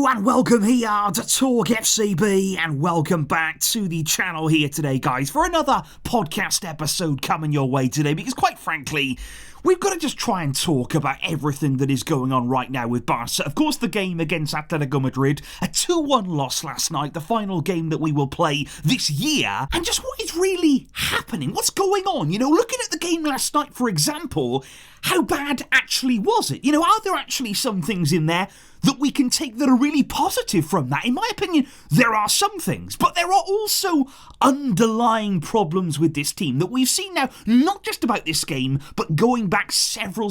Hello and welcome here to TalkFCB and welcome back to the channel here today, guys, for another podcast episode coming your way today, because quite frankly, we've got to just try and talk about everything that is going on right now with Barca. Of course, the game against Atletico Madrid, a 2-1 loss last night, the final game that we will play this year, and just what is really happening, what's going on. You know, looking at the game last night, for example, how bad actually was it? You know, are there actually some things in there that we can take that are really positive from that? In my opinion, there are some things, but there are also underlying problems with this team that we've seen now, not just about this game, but going back several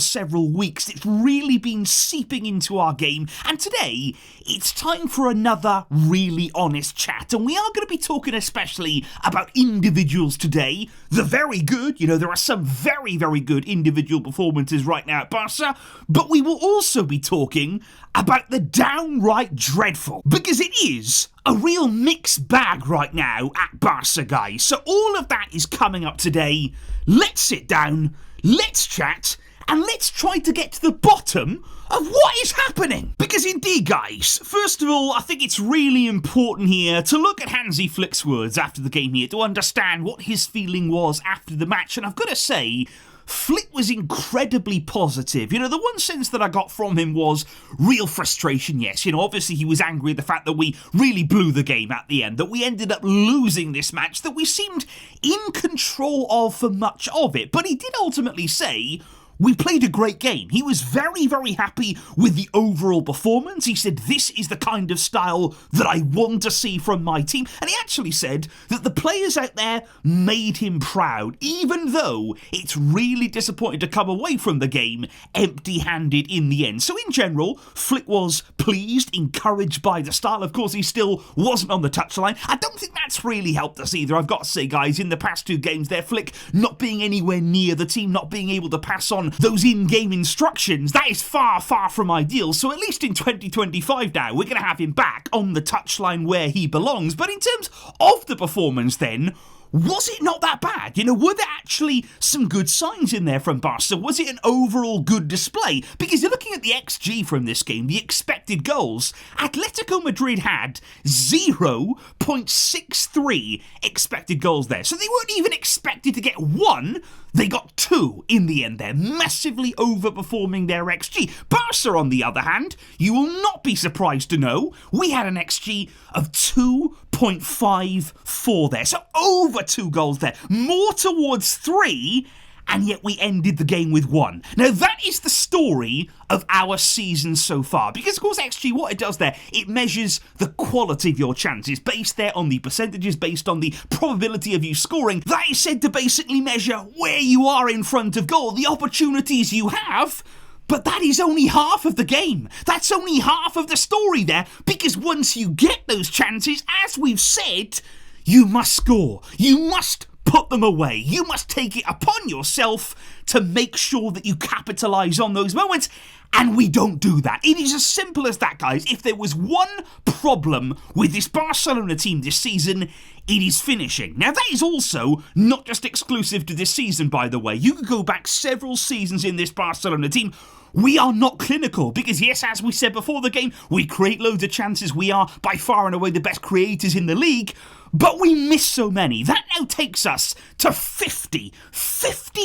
weeks. It's really been seeping into our game, and today, it's time for another really honest chat, and we are going to be talking especially about individuals today. The very good, you know, there are some very good individual performances right now at Barca, but we will also be talking about the downright dreadful, because it is a real mixed bag right now at Barca, guys. So all of that is coming up today. Let's sit down, let's chat, and let's try to get to the bottom of what is happening. Because indeed, guys, first of all, I think it's really important here to look at Hansi Flick's words after the game here to understand what his feeling was after the match. And I've got to say, Flick was incredibly positive. You know, the one sense that I got from him was real frustration, yes. You know, obviously he was angry at the fact that we really blew the game at the end, that we ended up losing this match, that we seemed in control of for much of it. But he did ultimately say, we played a great game. He was very happy with the overall performance. He said, this is the kind of style that I want to see from my team. And he actually said that the players out there made him proud, even though it's really disappointing to come away from the game empty-handed in the end. So in general, Flick was pleased, encouraged by the style. Of course, he still wasn't on the touchline. I don't think that's really helped us either. I've got to say, guys, in the past two games there, Flick not being anywhere near the team, not being able to pass on those in-game instructions, that is far from ideal. So at least in 2025 now, we're going to have him back on the touchline where he belongs. But in terms of the performance then, was it not that bad? You know, were there actually some good signs in there from Barca? Was it an overall good display? Because you're looking at the XG from this game, the expected goals, Atletico Madrid had 0.63 expected goals there. So they weren't even expected to get one. They got two in the end there, massively overperforming their XG. Barca, on the other hand, you will not be surprised to know, we had an XG of 2.54 there. So over 2 goals there, more towards 3, and yet we ended the game with 1. Now that is the story of our season so far, because of course XG, what it does there, it measures the quality of your chances, based there on the percentages, based on the probability of you scoring. That is said to basically measure where you are in front of goal, the opportunities you have. But that is only half of the game. That's only half of the story there, because once you get those chances, as we've said, you must score. You must put them away. You must take it upon yourself to make sure that you capitalise on those moments. And we don't do that. It is as simple as that, guys. If there was one problem with this Barcelona team this season, it is finishing. Now, that is also not just exclusive to this season, by the way. You could go back several seasons in this Barcelona team. We are not clinical because, yes, as we said before the game, we create loads of chances. We are by far and away the best creators in the league, but we miss so many. That now takes us to 50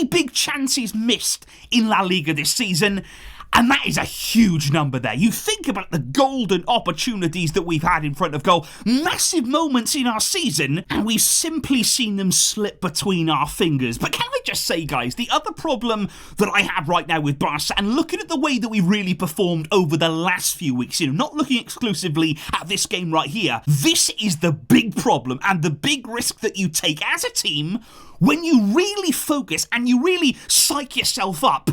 big chances missed in La Liga this season. And that is a huge number there. You think about the golden opportunities that we've had in front of goal, massive moments in our season, and we've simply seen them slip between our fingers. But can I just say, guys, the other problem that I have right now with Barca, and looking at the way that we really performed over the last few weeks, you know, not looking exclusively at this game right here, this is the big problem and the big risk that you take as a team when you really focus and you really psych yourself up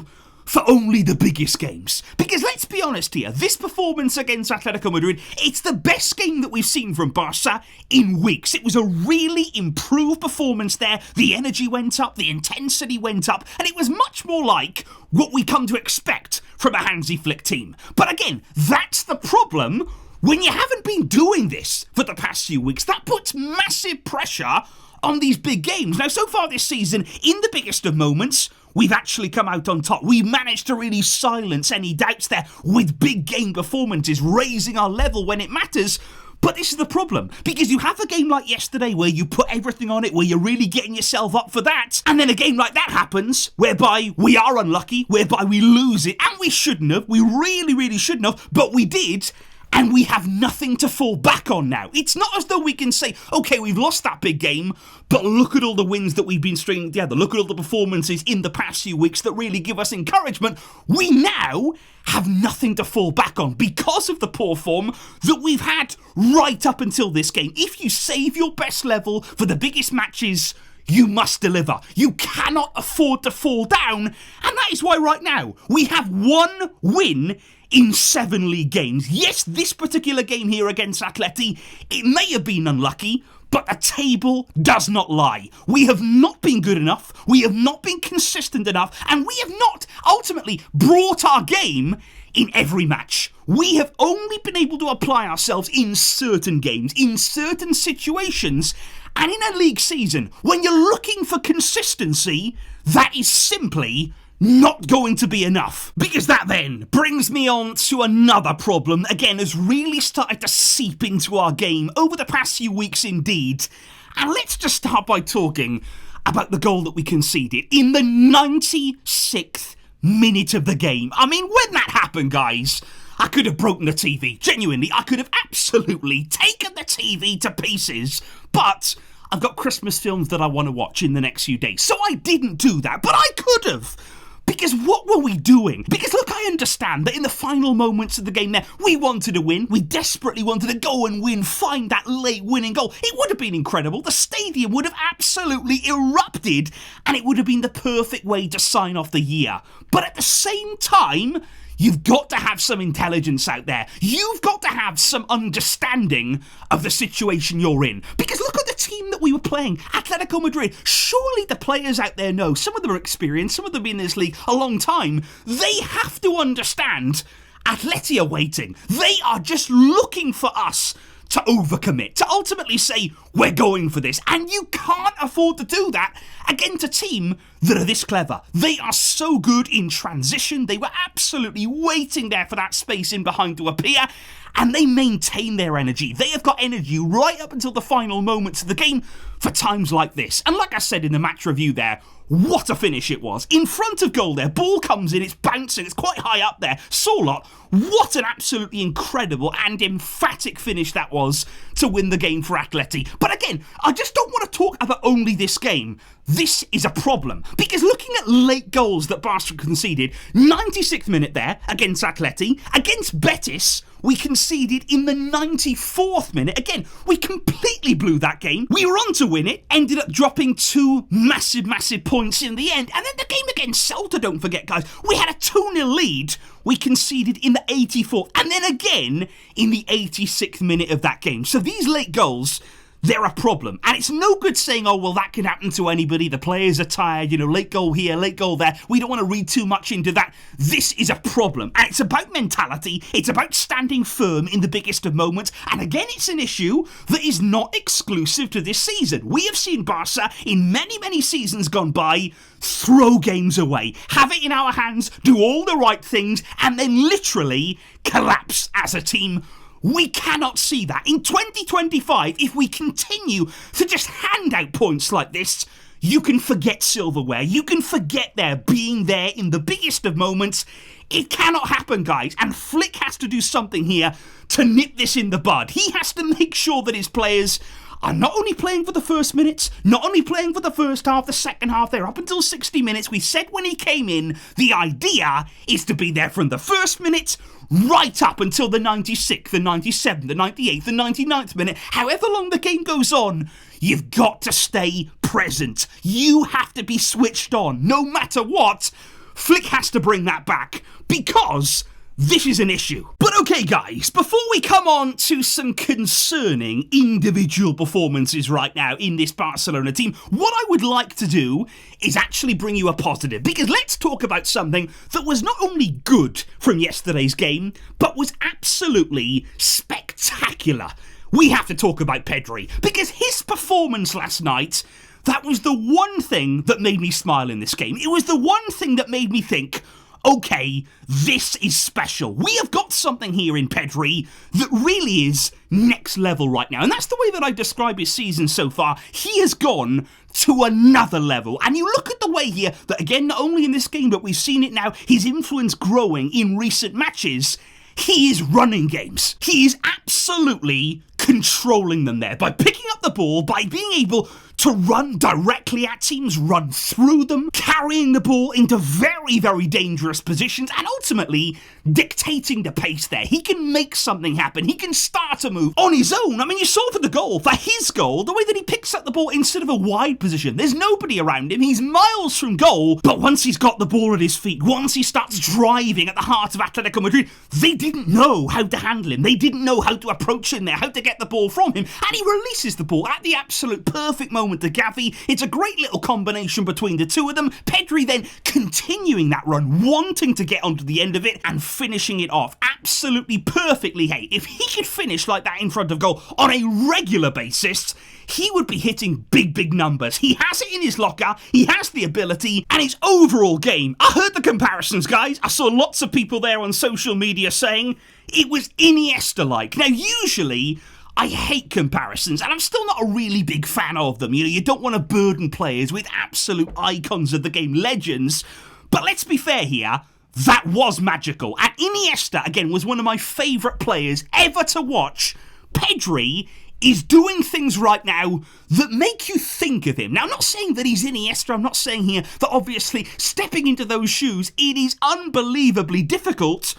for only the biggest games. Because let's be honest here, this performance against Atletico Madrid, it's the best game that we've seen from Barca in weeks. It was a really improved performance there. The energy went up, the intensity went up, and it was much more like what we come to expect from a Hansi Flick team. But again, that's the problem when you haven't been doing this for the past few weeks. That puts massive pressure on these big games. Now, so far this season, in the biggest of moments, we've actually come out on top. We managed to really silence any doubts there with big game performances, raising our level when it matters. But this is the problem, because you have a game like yesterday where you put everything on it, where you're really getting yourself up for that, and then a game like that happens, whereby we are unlucky, whereby we lose it, and we shouldn't have, we really, really shouldn't have, but we did, and we have nothing to fall back on now. It's not as though we can say, okay, we've lost that big game, but look at all the wins that we've been stringing together, look at all the performances in the past few weeks that really give us encouragement. We now have nothing to fall back on because of the poor form that we've had right up until this game. If you save your best level for the biggest matches, you must deliver. You cannot afford to fall down, and that is why right now we have one win in 7 league games. Yes, this particular game here against Atleti, it may have been unlucky, but the table does not lie. We have not been good enough, we have not been consistent enough, and we have not ultimately brought our game in every match. We have only been able to apply ourselves in certain games, in certain situations, and in a league season, when you're looking for consistency, that is simply not going to be enough. Because that then brings me on to another problem that again has really started to seep into our game over the past few weeks indeed. And let's just start by talking about the goal that we conceded in the 96th minute of the game. I mean, when that happened, guys, I could have broken the TV. Genuinely, I could have absolutely taken the TV to pieces, but I've got Christmas films that I want to watch in the next few days, so I didn't do that, but I could have. Because what were we doing? Because look, I understand that in the final moments of the game there, we wanted to win. We desperately wanted to go and win, find that late winning goal. It would have been incredible. The stadium would have absolutely erupted, and it would have been the perfect way to sign off the year. But at the same time, you've got to have some intelligence out there. You've got to have some understanding of the situation you're in. Because look at the team that we were playing, Atletico Madrid. Surely the players out there know. Some of them are experienced, some of them have been in this league a long time. They have to understand Atleti are waiting. They are just looking for us to overcommit, to ultimately say, we're going for this. And you can't afford to do that against a team that are this clever. They are so good in transition. They were absolutely waiting there for that space in behind to appear, and they maintain their energy. They have got energy right up until the final moments of the game for times like this. And like I said in the match review there, what a finish it was. In front of goal there, ball comes in, it's bouncing, it's quite high up there. Solot, what an absolutely incredible and emphatic finish that was to win the game for Atleti. But again, I just don't want to talk about only this game. This is a problem, because looking at late goals that Barca conceded, 96th minute there against Atleti, against Betis, we conceded in the 94th minute. Again, we completely blew that game. We were on to win it, ended up dropping 2 massive points in the end. And then the game against Celta, don't forget, guys, we had a 2-0 lead. We conceded in the 84th, and then again in the 86th minute of that game. So these late goals, they're a problem. And it's no good saying, oh, well, that can happen to anybody. The players are tired, late goal here, late goal there. We don't want to read too much into that. This is a problem. And it's about mentality. It's about standing firm in the biggest of moments. And again, it's an issue that is not exclusive to this season. We have seen Barca in many seasons gone by throw games away, have it in our hands, do all the right things, and then literally collapse as a team. We cannot see that. In 2025, if we continue to just hand out points like this, you can forget silverware. You can forget being there in the biggest of moments. It cannot happen, guys. And Flick has to do something here to nip this in the bud. He has to make sure that his players are not only playing for the first minutes, not only playing for the first half, the second half, they're up until 60 minutes. We said when he came in, the idea is to be there from the first minute right up until the 96th, the 97th, the 98th, the 99th minute. However long the game goes on, you've got to stay present. You have to be switched on, no matter what. Flick has to bring that back, because this is an issue. But okay, guys, before we come on to some concerning individual performances right now in this Barcelona team, what I would like to do is actually bring you a positive, because let's talk about something that was not only good from yesterday's game, but was absolutely spectacular. We have to talk about Pedri, because his performance last night, That was the one thing that made me smile in this game. It was the one thing that made me think, okay, this is special. We have got something here in Pedri that really is next level right now. And that's the way that I describe his season so far. He has gone to another level. And you look at the way here that, again, not only in this game, but we've seen it now, his influence growing in recent matches. He is running games. He is absolutely controlling them there by picking up the ball, by being able to run directly at teams, run through them, carrying the ball into very, very dangerous positions, and ultimately dictating the pace there. He can make something happen. He can start a move on his own. I mean, you saw for the goal, for his goal, the way that he picks up the ball instead of a wide position. There's nobody around him. He's miles from goal, but once he's got the ball at his feet, once he starts driving at the heart of Atletico Madrid, they didn't know how to handle him. They didn't know how to approach him there, how to get the ball from him, and he releases the ball at the absolute perfect moment to Gavi. It's a great little combination between the two of them. Pedri then continuing that run, wanting to get onto the end of it and finishing it off absolutely perfectly. Hey, if he could finish like that in front of goal on a regular basis, he would be hitting big, big numbers. He has it in his locker, he has the ability, and his overall game. I heard the comparisons, guys. I saw lots of people there on social media saying it was Iniesta-like. Now, usually I hate comparisons, and I'm still not a really big fan of them. You know, you don't want to burden players with absolute icons of the game, legends. But let's be fair here, that was magical. And Iniesta, again, was one of my favourite players ever to watch. Pedri is doing things right now that make you think of him. Now, I'm not saying that he's Iniesta. I'm not saying here that obviously stepping into those shoes, it is unbelievably difficult.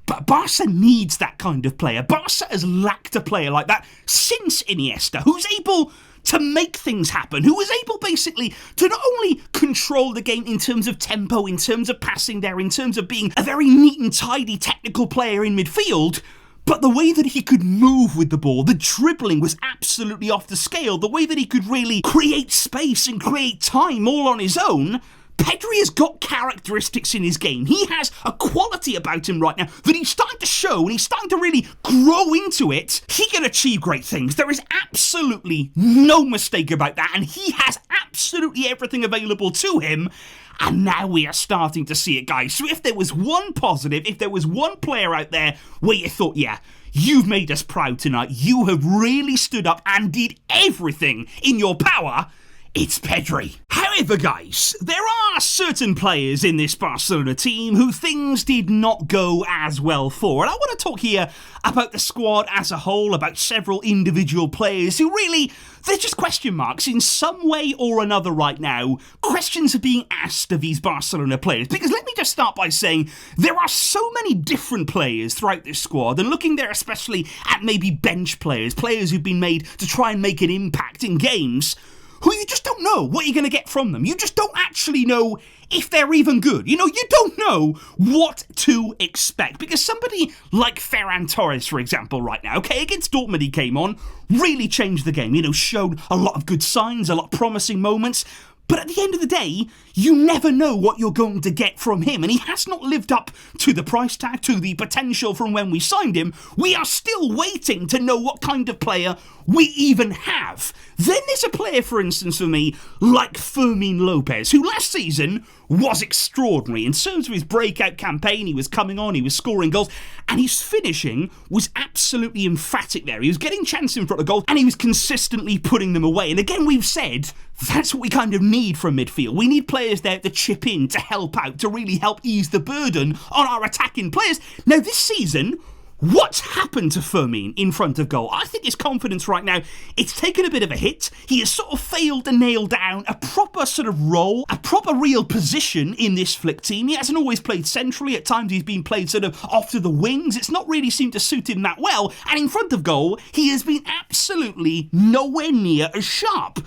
But Barca needs that kind of player. Barca has lacked a player like that since Iniesta, who's able to make things happen, who was able basically to not only control the game in terms of tempo, in terms of passing there, in terms of being a very neat and tidy technical player in midfield, but the way that he could move with the ball, the dribbling was absolutely off the scale. The way that he could really create space and create time all on his own. Pedri has got characteristics in his game. He has a quality about him right now that he's starting to show, and he's starting to really grow into it. He can achieve great things. There is absolutely no mistake about that, and he has absolutely everything available to him. And now we are starting to see it, guys. So if there was one positive, if there was one player out there where you thought, yeah, you've made us proud tonight, you have really stood up and did everything in your power, it's Pedri. However, guys, there are certain players in this Barcelona team who things did not go as well for. And I want to talk here about the squad as a whole, about several individual players who really, they're just question marks in some way or another right now. Questions are being asked of these Barcelona players. Because let me just start by saying there are so many different players throughout this squad, and looking there especially at maybe bench players, players who've been made to try and make an impact in games, who you just don't know what you're going to get from them. You just don't actually know if they're even good. You know, you don't know what to expect. Because somebody like Ferran Torres, for example, right now, okay, against Dortmund he came on, really changed the game, you know, showed a lot of good signs, a lot of promising moments. But at the end of the day, you never know what you're going to get from him. And he has not lived up to the price tag, to the potential from when we signed him. We are still waiting to know what kind of player we even have. Then there's a player, for instance, for me, like Fermín López, who last season was extraordinary. In terms of his breakout campaign, he was coming on, he was scoring goals, and his finishing was absolutely emphatic there. He was getting chances in front of goal, and he was consistently putting them away. And again, we've said that's what we kind of need from midfield. We need players there to chip in, to help out, to really help ease the burden on our attacking players. Now, this season, what's happened to Fermín in front of goal? I think his confidence right now, it's taken a bit of a hit. He has sort of failed to nail down a proper sort of role, a proper real position in this Flick team. He hasn't always played centrally. At times he's been played sort of off to the wings. It's not really seemed to suit him that well. And in front of goal, he has been absolutely nowhere near as sharp.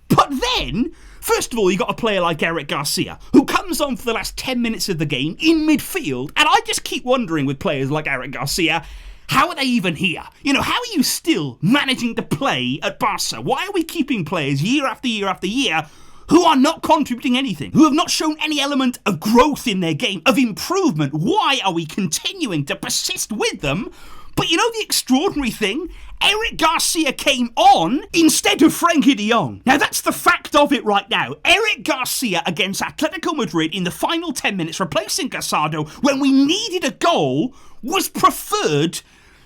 But then, first of all, you got a player like Eric Garcia, who comes on for the last 10 minutes of the game in midfield, and I just keep wondering with players like Eric Garcia, how are they even here? You know, how are you still managing to play at Barca? Why are we keeping players year after year after year who are not contributing anything, who have not shown any element of growth in their game, of improvement? Why are we continuing to persist with them? But you know the extraordinary thing? Eric Garcia came on instead of Frenkie de Jong. Now that's the fact of it right now. Eric Garcia against Atletico Madrid in the final 10 minutes, replacing Casado when we needed a goal, was preferred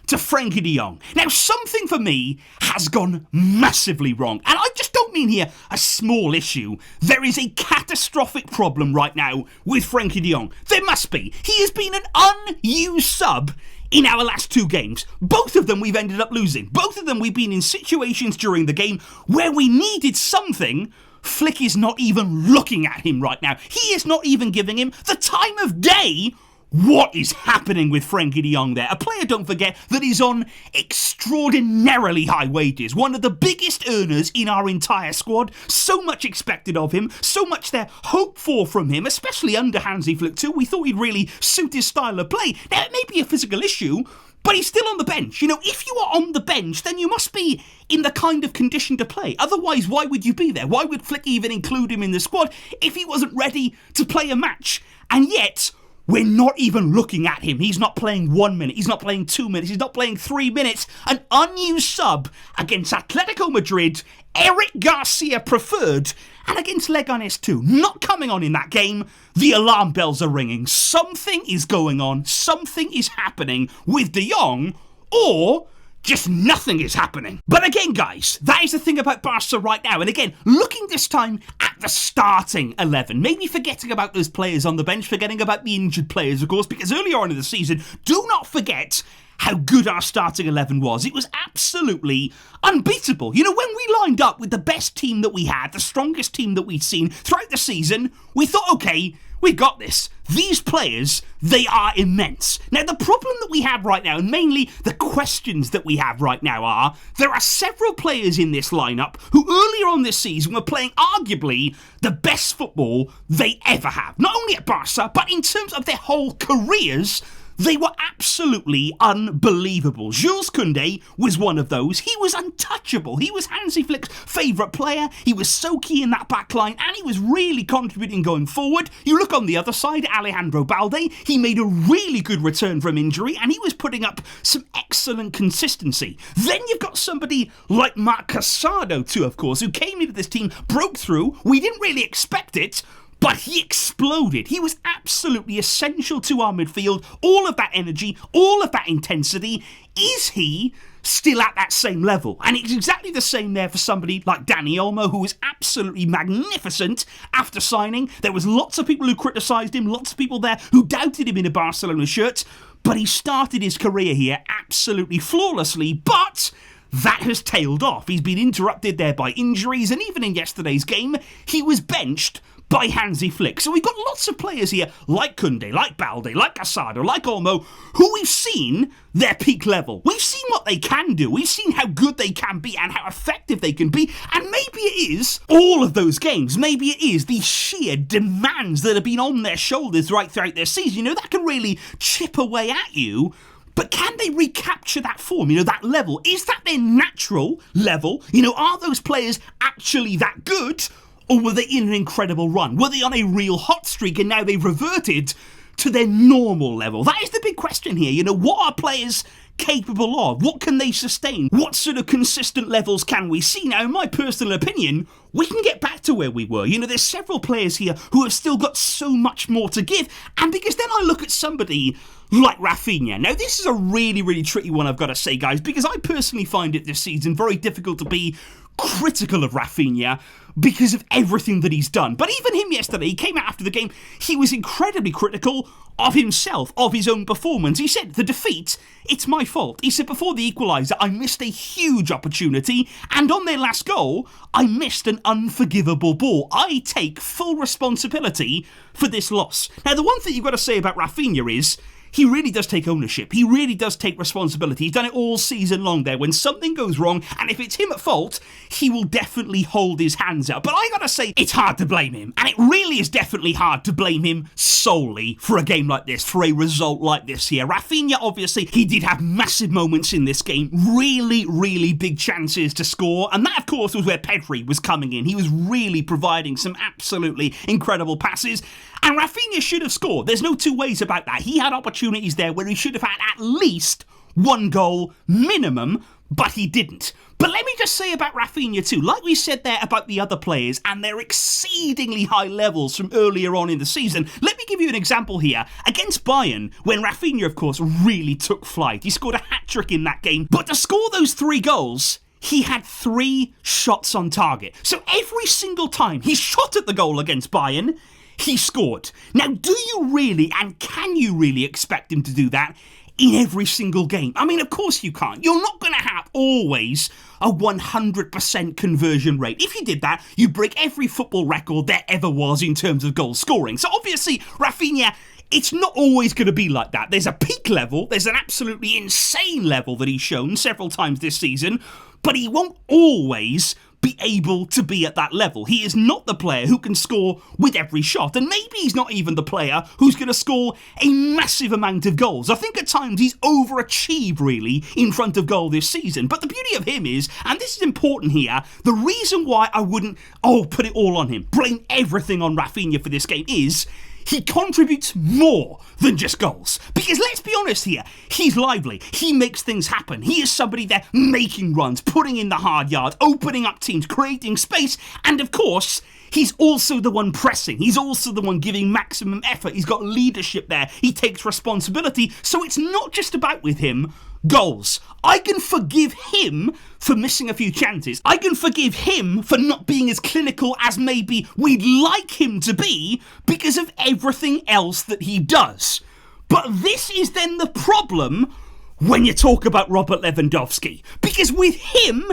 to Frenkie de Jong. Now, something for me has gone massively wrong. And I just don't mean here a small issue. There is a catastrophic problem right now with Frenkie de Jong. There must be. He has been an unused sub in our last 2 games. Both of them we've ended up losing. Both of them we've been in situations during the game where we needed something. Flick is not even looking at him right now. He is not even giving him the time of day. What is happening with Frenkie de Jong there? A player, don't forget, that is on extraordinarily high wages. One of the biggest earners in our entire squad. So much expected of him. So much there hoped for from him, especially under Hansi Flick too. We thought he'd really suit his style of play. Now, it may be a physical issue, but he's still on the bench. You know, if you are on the bench, then you must be in the kind of condition to play. Otherwise, why would you be there? Why would Flick even include him in the squad if he wasn't ready to play a match? And yet, we're not even looking at him. He's not playing 1 minute. He's not playing 2 minutes. He's not playing 3 minutes. An unused sub against Atletico Madrid, Eric Garcia preferred, and against Leganes too. Not coming on in that game. The alarm bells are ringing. Something is going on. Something is happening with De Jong, or just nothing is happening. But again, guys, that is the thing about Barca right now. And again, looking this time at the starting 11, maybe forgetting about those players on the bench, forgetting about the injured players, of course, because earlier on in the season, do not forget how good our starting 11 was. It was absolutely unbeatable. You know, when we lined up with the best team that we had, the strongest team that we'd seen throughout the season, we thought, okay, we got this. These players, they are immense. Now, the problem that we have right now, and mainly the questions that we have right now are, there are several players in this lineup who earlier on this season were playing arguably the best football they ever have. Not only at Barca, but in terms of their whole careers. They were absolutely unbelievable. Jules Koundé was one of those. He was untouchable. He was Hansi Flick's favourite player. He was so key in that back line, and he was really contributing going forward. You look on the other side, Alejandro Balde, he made a really good return from injury, and he was putting up some excellent consistency. Then you've got somebody like Marc Casado too, of course, who came into this team, broke through. We didn't really expect it, but he exploded. He was absolutely essential to our midfield. All of that energy, all of that intensity. Is he still at that same level? And it's exactly the same there for somebody like Dani Olmo, who was absolutely magnificent after signing. There was lots of people who criticised him, lots of people there who doubted him in a Barcelona shirt, but he started his career here absolutely flawlessly, but that has tailed off. He's been interrupted there by injuries, and even in yesterday's game, he was benched by Hansi Flick. So we've got lots of players here like Koundé, like Balde, like Casado, like Olmo, who we've seen their peak level. We've seen what they can do. We've seen how good they can be and how effective they can be. And maybe it is all of those games. Maybe it is the sheer demands that have been on their shoulders right throughout their season. You know, that can really chip away at you. But can they recapture that form, you know, that level? Is that their natural level? You know, are those players actually that good? Or were they in an incredible run? Were they on a real hot streak and now they've reverted to their normal level? That is the big question here. You know, what are players capable of? What can they sustain? What sort of consistent levels can we see? Now, in my personal opinion, we can get back to where we were. You know, there's several players here who have still got so much more to give. And because then I look at somebody like Raphinha. Now, this is a really, really tricky one, I've got to say, guys, because I personally find it this season very difficult to be critical of Raphinha because of everything that he's done. But even him yesterday, he came out after the game, he was incredibly critical of himself, of his own performance. He said, the defeat, it's my fault. He said, before the equaliser, I missed a huge opportunity, and on their last goal, I missed an unforgivable ball. I take full responsibility for this loss. Now, the one thing you've got to say about Raphinha is, he really does take ownership. He really does take responsibility. He's done it all season long there. When something goes wrong, and if it's him at fault, he will definitely hold his hands out. But I gotta say, it's hard to blame him. And it really is definitely hard to blame him solely for a game like this, for a result like this here. Raphinha, obviously, he did have massive moments in this game. Really, really big chances to score. And that, of course, was where Pedri was coming in. He was really providing some absolutely incredible passes. And Raphinha should have scored. There's no two ways about that. He had opportunities there where he should have had at least 1 goal minimum, but he didn't. But let me just say about Raphinha too, like we said there about the other players and their exceedingly high levels from earlier on in the season, let me give you an example here. Against Bayern, when Raphinha, of course, really took flight, he scored a hat-trick in that game, but to score those 3 goals, he had 3 shots on target. So every single time he shot at the goal against Bayern, he scored. Now, do you really and can you really expect him to do that in every single game? I mean, of course you can't. You're not going to have always a 100% conversion rate. If you did that, you break every football record there ever was in terms of goal scoring. So obviously, Raphinha, it's not always going to be like that. There's a peak level, there's an absolutely insane level that he's shown several times this season, but he won't always be able to be at that level. He is not the player who can score with every shot, and maybe he's not even the player who's going to score a massive amount of goals. I think at times he's overachieved really in front of goal this season, but the beauty of him is, and this is important here, the reason why I wouldn't put it all on him, blame everything on Raphinha for this game is he contributes more than just goals. Because let's be honest here, he's lively. He makes things happen. He is somebody there making runs, putting in the hard yard, opening up teams, creating space. And of course, he's also the one pressing. He's also the one giving maximum effort. He's got leadership there. He takes responsibility. So it's not just about with him goals. I can forgive him for missing a few chances. I can forgive him for not being as clinical as maybe we'd like him to be because of everything else that he does. But this is then the problem when you talk about Robert Lewandowski. Because with him,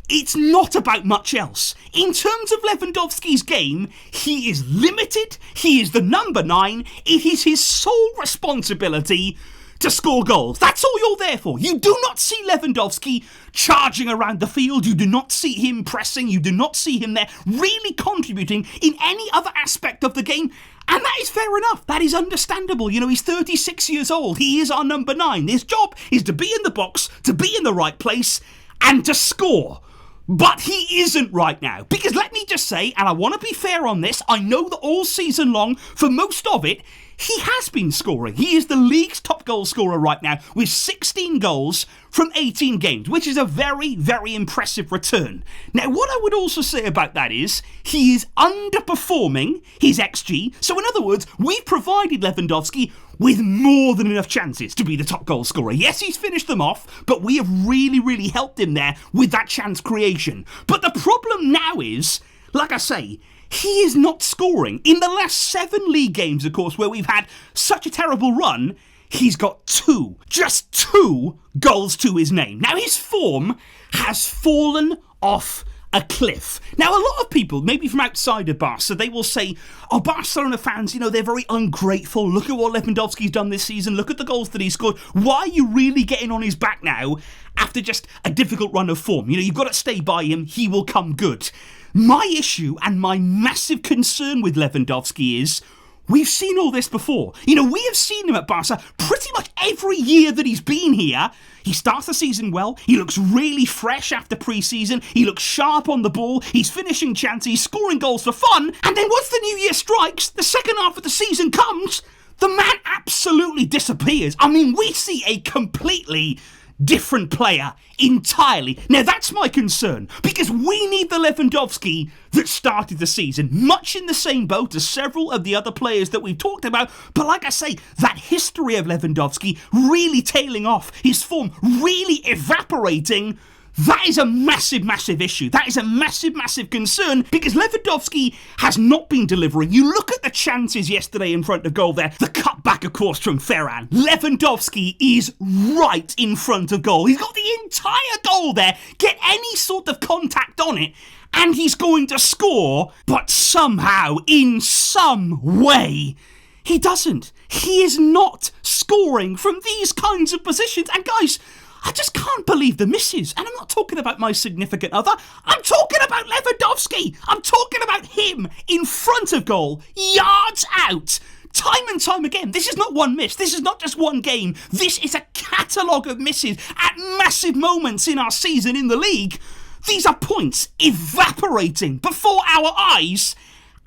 it's not about much else. In terms of Lewandowski's game, he is limited. He is the number 9. It is his sole responsibility to score goals. That's all you're there for. You do not see Lewandowski charging around the field. You do not see him pressing. You do not see him there really contributing in any other aspect of the game. And that is fair enough. That is understandable. You know, he's 36 years old. He is our number 9. His job is to be in the box, to be in the right place, and to score. But he isn't right now. Because let me just say, and I want to be fair on this, I know that all season long, for most of it, he has been scoring. He is the league's top goal scorer right now with 16 goals from 18 games, which is a very, very impressive return. Now, what I would also say about that is he is underperforming his XG. So in other words, we've provided Lewandowski with more than enough chances to be the top goal scorer. Yes, he's finished them off, but we have really, really helped him there with that chance creation. But the problem now is, like I say, he is not scoring. In the last 7 league games, of course, where we've had such a terrible run, he's got 2, just 2 goals to his name. Now, his form has fallen off a cliff. Now, a lot of people, maybe from outside of Barca, they will say, oh, Barcelona fans, you know, they're very ungrateful. Look at what Lewandowski's done this season. Look at the goals that he scored. Why are you really getting on his back now after just a difficult run of form? You know, you've got to stay by him. He will come good. My issue and my massive concern with Lewandowski is we've seen all this before. You know, we have seen him at Barca pretty much every year that he's been here. He starts the season well. He looks really fresh after pre-season. He looks sharp on the ball. He's finishing chances. He's scoring goals for fun. And then once the new year strikes, the second half of the season comes, the man absolutely disappears. I mean, we see a completely different player entirely. Now, that's my concern, because we need the Lewandowski that started the season, much in the same boat as several of the other players that we've talked about. But like I say, that history of Lewandowski really tailing off, his form really evaporating, that is a massive, massive issue. That is a massive, massive concern, because Lewandowski has not been delivering. You look at the chances yesterday in front of goal there. The cutback, of course, from Ferran. Lewandowski is right in front of goal. He's got the entire goal there. Get any sort of contact on it, and he's going to score. But somehow, in some way, he doesn't. He is not scoring from these kinds of positions. And guys, I just can't believe the misses. And I'm not talking about my significant other. I'm talking about Lewandowski. I'm talking about him in front of goal, yards out. Time and time again. This is not one miss. This is not just one game. This is a catalogue of misses at massive moments in our season in the league. These are points evaporating before our eyes.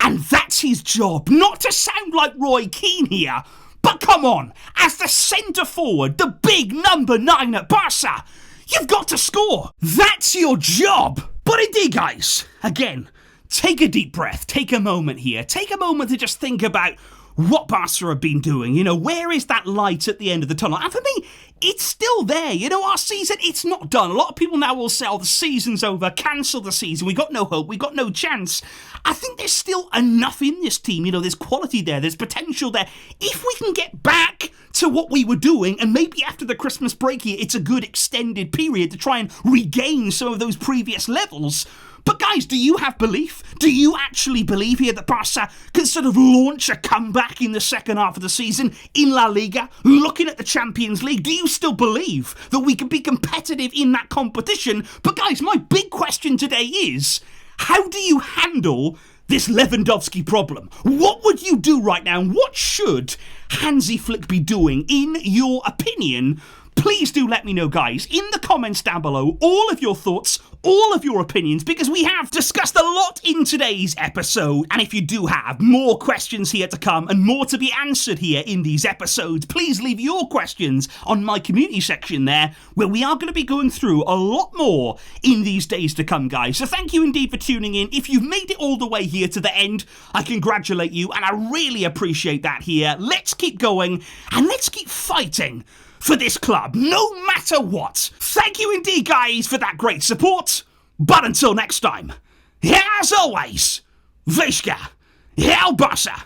And that's his job. Not to sound like Roy Keane here, But come on, as the centre forward, the big number 9 at Barca, you've got to score. That's your job. But indeed, guys, again, take a deep breath, take a moment here, take a moment to just think about what Barca have been doing. You know, where is that light at the end of the tunnel? And for me, it's still there. You know, our season, it's not done. A lot of people now will say, oh, the season's over, cancel the season, we got no hope, we got no chance. I think there's still enough in this team. You know, there's quality there, there's potential there. If we can get back to what we were doing, and maybe after the Christmas break here, it's a good extended period to try and regain some of those previous levels. But guys, do you have belief? Do you actually believe here that Barca can sort of launch a comeback in the second half of the season in La Liga, looking at the Champions League? Do you still believe that we can be competitive in that competition? But guys, my big question today is, how do you handle this Lewandowski problem? What would you do right now? And what should Hansi Flick be doing, in your opinion? Please do let me know, guys, in the comments down below, all of your thoughts, all of your opinions, because we have discussed a lot in today's episode. And if you do have more questions here to come and more to be answered here in these episodes, please leave your questions on my community section there, where we are going to be going through a lot more in these days to come, guys. So thank you indeed for tuning in. If you've made it all the way here to the end, I congratulate you, and I really appreciate that here. Let's keep going, and let's keep fighting for this club, no matter what. Thank you indeed, guys, for that great support. But until next time, as always, Vizca, El Barça.